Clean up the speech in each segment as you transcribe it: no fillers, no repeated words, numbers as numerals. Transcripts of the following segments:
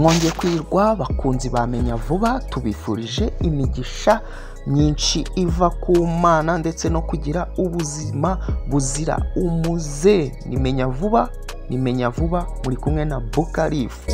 mwongeye kwirwa bakunzi bamenya vuba, tubifurije imigisha myinshi iva ku Mana ndetse no kugira ubuzima buzira umuze. Nimenya vuba muri kumwe na Bukarifu.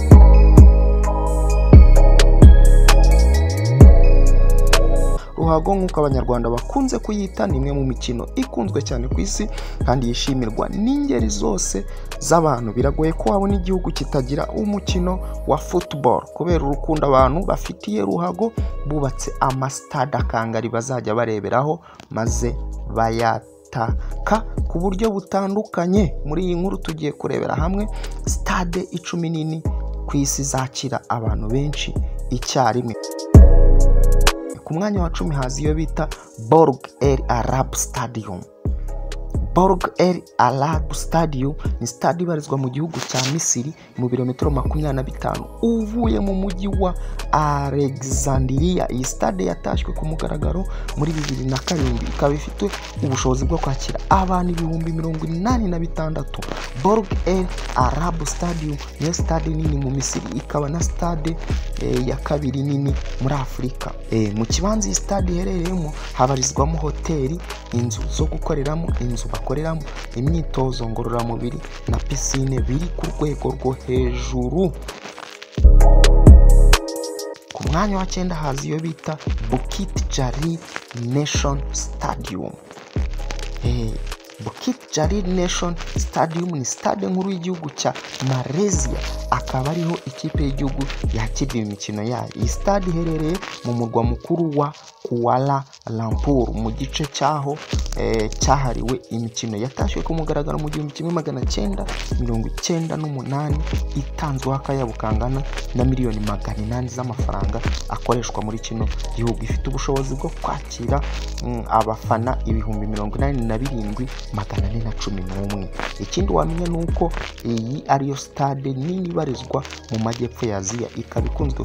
Ruhago nk'uko abanyarwanda bakunze kuyita ni imwe mu mikino ikunzwe cyane ku isi kandi yishimirwa n'ingeri zose z'abantu. Biragoye ko wabona igihugu kitagira umukino wa football kubera urukundo abantu bafitiye ruhago. Bubatse amastade akangari bazajya bareberaho maze bayataka ku buryo butandukanye. Muri iyi nkuru tugiye kurebera hamwe stade 10 nini ku isi zakira abantu benshi icyarimwe. Ku mwanya wa 10 hazi iyo bita Borg El Arab Stadium. Borg El Arab Stadium ni stade ibarizwa mu gihugu cya Misiri mu birometero 25 uvuye mu mujyi wa Alexandria. Iyi stade yatashywe ku mugaragaro muri 2007, ikaba ifite ubushobozi bwo kwakira abantu 86,000. Borg El Arab Stadium ni stade nini mu Misiri, ikaba na stade ya kabiri nini muri Afurika. Mu kibanza iyi stade iherereyemo habarizwamo hoteli, inzu zo gukoreramo, inzu bakoreramo imyitozo ngororamubiri na piscine biri ku rwego rwo hejuru. Ku mwanya wa 9 hazi iyo bita Bukit Jalil Nation Stadium. Bukit Jalil Nation Stadium ni stade nkuru y'igihugu cya Malaysia, akaba ariho ikipe y'igihugu yakiriye imikino yayo. Iyi stade iherereye mu murwa mukuru wa Kuala Lumpur mu gice cyaho cyahariwe imikino. Yatashywe ku mugaragaro mu 1998, itanzwe akayabo kangana na miliyoni 800 z'amafaranga akoreshwa muri kino gihugu. Ifite ubushobozi bwo kwakira abafana 87,411. Ikindi wamenya nuko iyi ariyo stade nini ibarizwa mu majyepfo ya Aziya, ikaba ikunze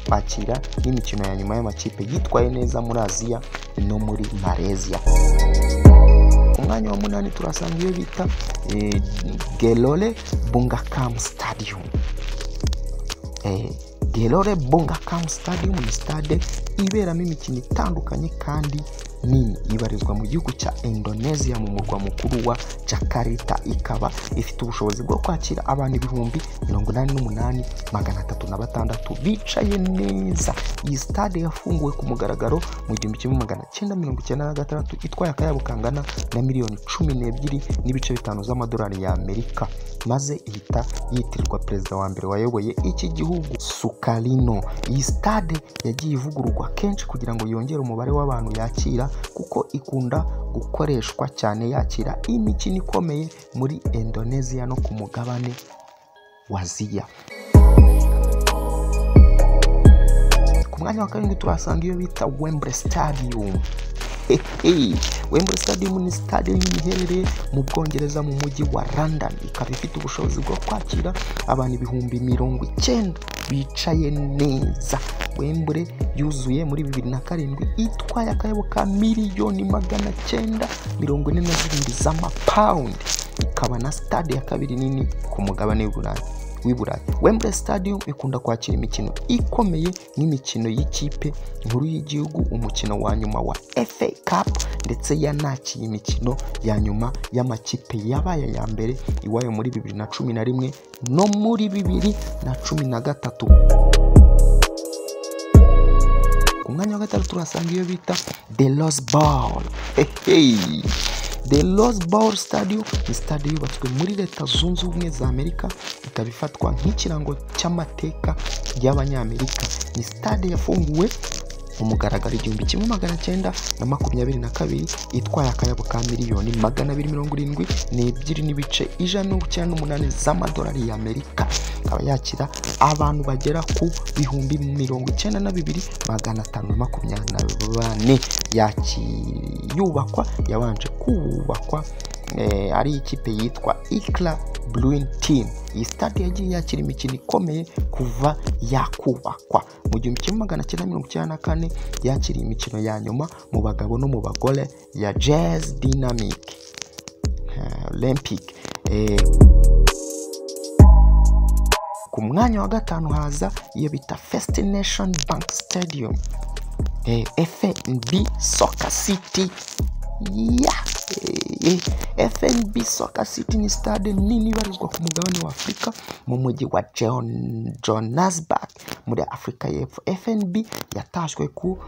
kwakira n'imikino ya nyuma y'amakipe yitwaye neza muri Aziya no muri Malaysia. Umwanya wa 8 turasanga iyo bita Gelore Bungakam Stadium. Gelore Bungakam Stadium ni stade iberamo imikino itandukanye kandi nini, ibarizwa mu gihugu cya Indonesia mu murwa mukuru wa Jakarta. Ikaba ifite ubushobozi bwo kwakira abantu 88,306 bicaye neza. Iyi stade yafunguwe ku mugaragaro mu 1996, itwaye akayabo kangana na miliyoni 12.5 z'amadolari y'Amerika, maze ihita yitirirwa perezida wa mbere wayoboye iki gihugu, Sukarno. Iyi stade yagiye ivugururwa kenshi kugira ngo yongere umubare w'abantu yakira, kuko ikunda gukoreshwa cyane yakira imikino ikomeye muri Indonesia no ku mugabane wa Aziya. Ku mwanya wa 7 turasanga iyo bita Wembley Stadium. Wembley Stadium ni stade iherereye mu Bwongereza mu mujyi wa London, ikaba ifite ubushobozi bwo kwakira abantu 90,000 bicaye neza. Wembley yuzuye muri 2007, itwaye akayabo ka miliyoni 942 z'amapaundi, ikaba na stade ya kabiri nini ku mugabane w'Uburayi. Wembley Stadium ikunda kwakira imikino ikomeye nk'imikino y'ikipe nkuru y'igihugu, umukino wa nyuma wa FA Cup, ndetse yanakiye imikino ya nyuma y'amakipe yabaye ya mbere iwayo muri 2011 no muri 2013. Ku mwanya wa 3 turasanga iyo bita The Rose Bowl. The Rose Bowl Stadium ni stade yubatswe muri Leta Zunze Ubumwe za Amerika, ikaba ifatwa nk'ikirango cy'amateka y'Abanyamerika. Ni stade yafunguwe mu mugaragaro 1922, itwaye akayabo ka miliyoni 272.8 z'amadolari y'Amerika. Ikaba yakira abantu bagera ku 92,524. Yubakwa yabanje kubakwa ari ikipe yitwa Ikla Blue Team. Iyi stade yagiye yakira imikino ikomeye kuva yakubakwa. Mu 1994 yakiriye imikino ya nyuma mu bagabo no mu bagore ya Jazz Dynamic Olympic. ku mwanya wa gatanu haza iyo bita First Nation Bank Stadium, FNB Soccer City. FNB Soccer City ni stade nini ibarizwa ku mugabane wa Afrika mu mujyi wa Johannesburg muri Afrika y'Epfo. FNB yatashwe ku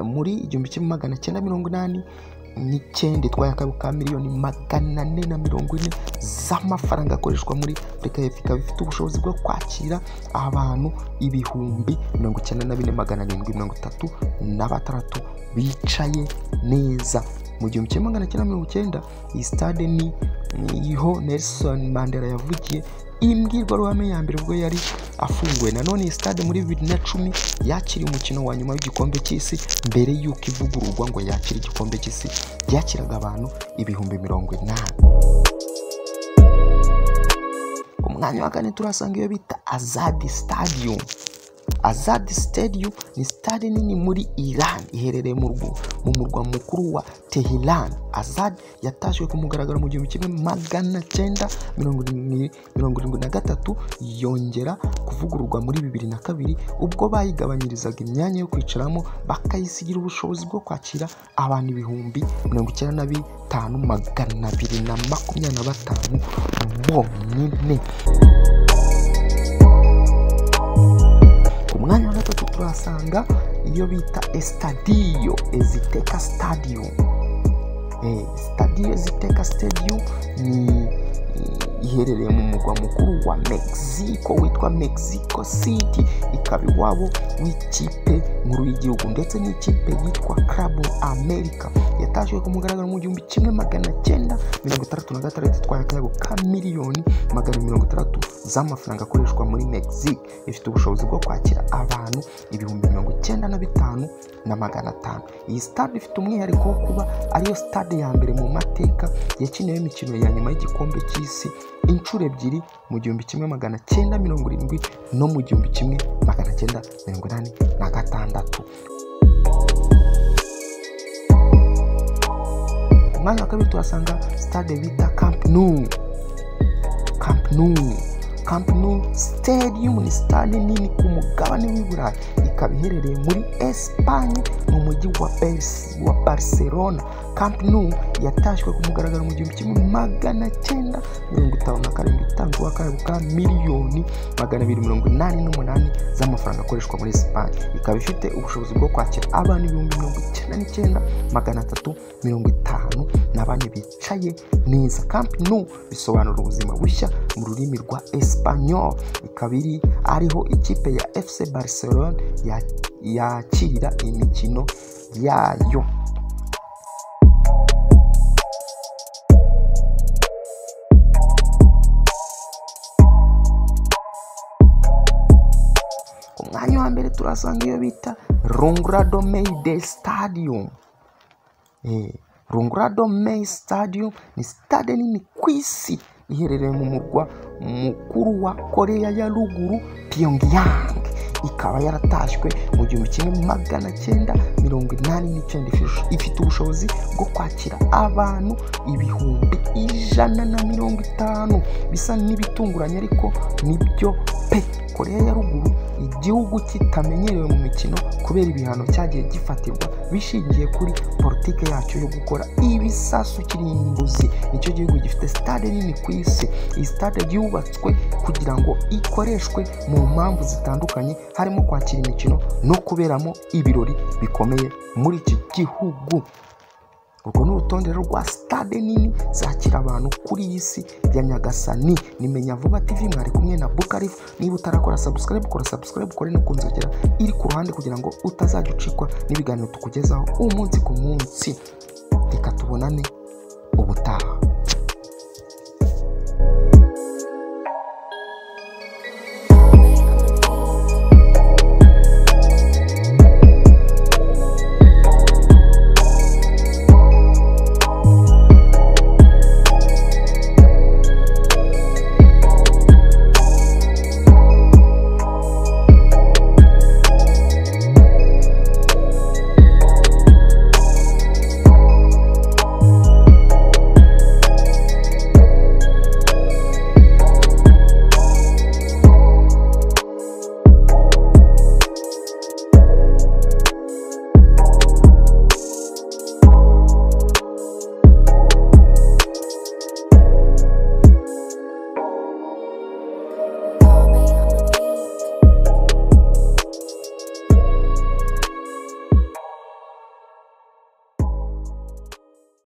muri 1989 itwaye akaruka miliyoni 440 z'amafaranga akoreshwa muri Afrika y'Epfo, ikaba ifite ubushobozi bwo kwakira abantu 94,736 bicaye neza. Mu 1990 iyi stade ni iho Nelson Mandela yavugiye imbwirwaruhame ya mbere ubwo yari afunguwe. Nanone iyi stade muri 2010 yakiriye umukino wa nyuma w'igikombe cy'isi mbere y'uko ivugururwa ngo yakire igikombe cy'isi, yakiraga abantu 80,000. Ku mwanya wa kane turasanga iyo bita Azad Stadium. Azad Stadium ni stade nini muri Iran iherereye mu murwa mukuru wa Tehran. Azad yatashwe ku mugaragaro mu 1973 yongera kuvugururwa muri 2002 ubwo bayigabanyirizaga imyanya yo kwicaramo bakayisigira ubushobozi bwo kwakira abantu 95,225 bonyine. Umwanya wa gatatu turasanga iyo bita Estadio Azteca Stadium. Estadio Azteca Stadium ni iherereye mu murwa mukuru wa Mexico witwa Mexico City, ikaba iwabo w'ikipe nkuru y'igihugu ndetse n'ikipe yitwa Club America. Yatashwe ku mugaragaro mu 1966 itwaye akayago ka miliyoni 130 z'amafaranga akoreshwa muri Mexico. Ifite ubushobozi bwo kwakira abantu 95,500. Iyi stade ifite umwihariko wo kuba ariyo stade ya mbere mu mateka yakiniwe imikino ya nyuma y'igikombe cy'isi inshuro ebyiri mu 1970 no mu 1986. Umwanya wa kabiri turasanga stade bita Camp Nou. Camp Nou Stadium ni stade nini ku mugabane w'i Burayi, ikaba iherereye muri Espagne mu mujyi wa Barcelona. Camp Nou yatashwe ku mugaragaro mu 1957 itangwa akayago ka miliyoni 288 z'amafaranga akoreshwa muri Espagne, ikaba ifite ubushobozi bwo kwakira abantu 99,350 n'abandi bicaye neza. Camp Nou bisobanura ubuzima bushya mu rurimi rwa Espanyol, ikaba ariho ikipe ya FC Barcelona yakirira imikino yayo. Umwanya wa mbere turasanga iyo bita Rongrado Meide Stadium. Rongrado Meide Stadium ni stade nini ku isi iherereye mu murwa mukuru wa Korea ya Ruguru Pyongyang, ikaba yaratashywe mu 1989. Ifite ubushobozi bwo kwakira abantu 150,000. Bisa n'ibitunguranye ariko nibyo pe. Korea ya Ruguru igihugu kitamenyerewe mu mikino kubera ibihano cyagiye gifatirwa bishingiye kuri politike yacyo yo gukora ibisasu kirimbuzi. Nicyo gihugu gifite stade nini ku isi. Iyi stade yubatswe kugira ngo ikoreshwe mu mpamvu zitandukanye, harimo kwakira imikino no kuberamo ibirori bikomeye muri iki gihugu. Ubwo ni urutonde rwa stade nini zakira abantu kuri iyi si ya Nyagasani. Nimenya Vuba TV, mwari kumwe na Bukarifu. Niba utarakora subscribe, kora subscribe, kore no kunzogera iri ku ruhande kugira ngo utazajya ucikwa n'ibiganiro tukugezaho umunsi ku munsi. Reka tubonane.